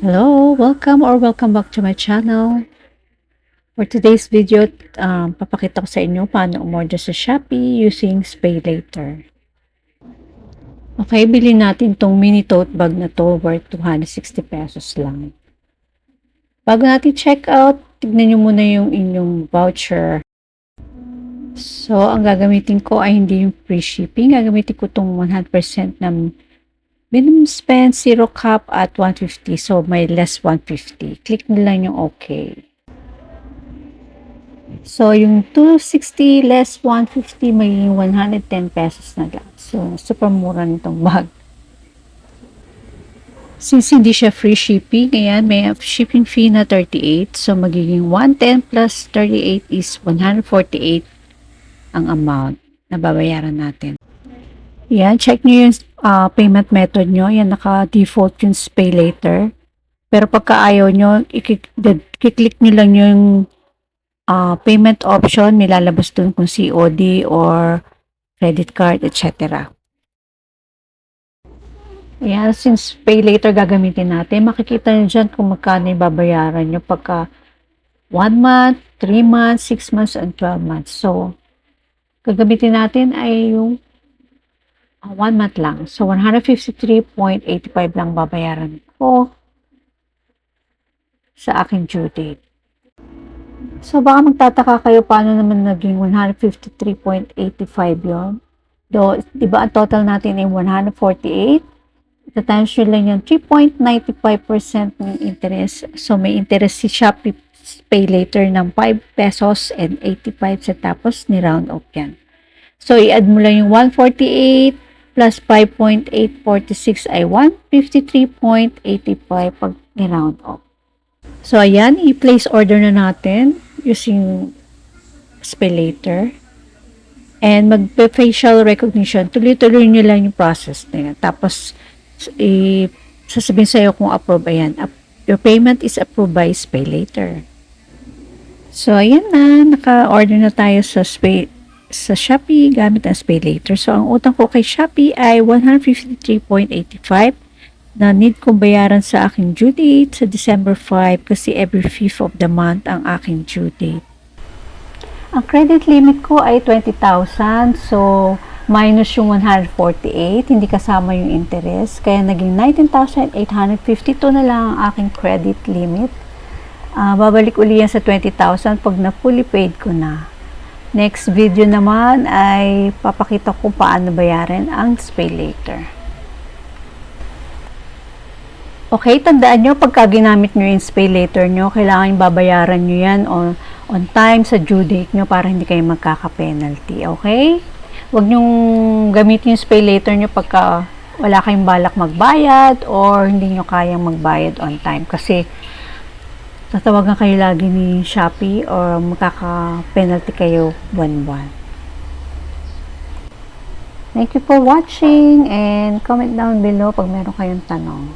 Hello, welcome back to my channel. For today's video, papakita ko sa inyo paano umorder sa Shopee using SpayLater. Okay, bilhin natin tong mini tote bag na to worth 260 pesos lang. Bago natin check out, tignan nyo muna yung inyong voucher. So, ang gagamitin ko ay hindi yung free shipping. Gagamitin ko tong 100% ng minimum spend, 0 cap at 150. So, may less 150. Click nyo lang yung okay. So, yung 260 less 150 magiging 110 pesos na lang. So, super mura nitong bag. Since hindi siya free shipping, ayan, may shipping fee na 38. So, magiging 110 plus 38 is 148 ang amount na babayaran natin. Yan, check nyo yung payment method nyo. Yan, naka-default yung SpayLater. Pero pagka ayaw nyo, i-click nyo lang yung payment option. May lalabas dun kung COD or credit card, etc. Yan, since SpayLater gagamitin natin, makikita nyo dyan kung magkano yung babayaran nyo pagka 1 month, 3 months, 6 months, and 12 months. So, gagamitin natin ay yung 1 month lang. So, 153.85 lang babayaran ko sa aking due date. So, baka magtataka kayo paano naman naging 153.85 yun. Though, diba ang total natin ay 148. Times nyo lang yung 3.95% ng interest. So, may interest si Shopee SpayLater ng 5 pesos and 85 centavos. Ni-round off yan. So, i-add mo lang yung 148 plus 5.846 ay 153.85 pag ni-round off. So, ayan, i-place order na natin using SpayLater. And mag-facial recognition. Tuloy-tuloy nyo lang yung process na yan. Tapos, sasabihin sa'yo kung approve. Ayan, your payment is approved by SpayLater. So, ayan na. Naka-order na tayo sa Shopee gamit ang SpayLater. So, ang utang ko kay Shopee ay 153.85 na need kong bayaran sa aking due date sa December 5 kasi every 5th of the month ang aking due date. Ang credit limit ko ay 20,000. So, minus yung 148. Hindi kasama yung interest. Kaya naging 19,852 na lang ang aking credit limit. Babalik uli yan sa 20,000 pag na fully paid ko na. Next video naman ay papakita ko paano bayaran ang SpayLater. Okay, tandaan nyo, pagka ginamit nyo yung SpayLater nyo, kailangan babayaran nyo yan on time sa due date nyo para hindi kayo magkaka-penalty. Okay? Huwag nyong gamitin yung SpayLater nyo pagka wala kayong balak magbayad or hindi nyo kayang magbayad on time. Kasi tatawagan kayo lagi ni Shopee or magkaka-penalty kayo buwan-buwan. Thank you for watching and comment down below pag meron kayong tanong.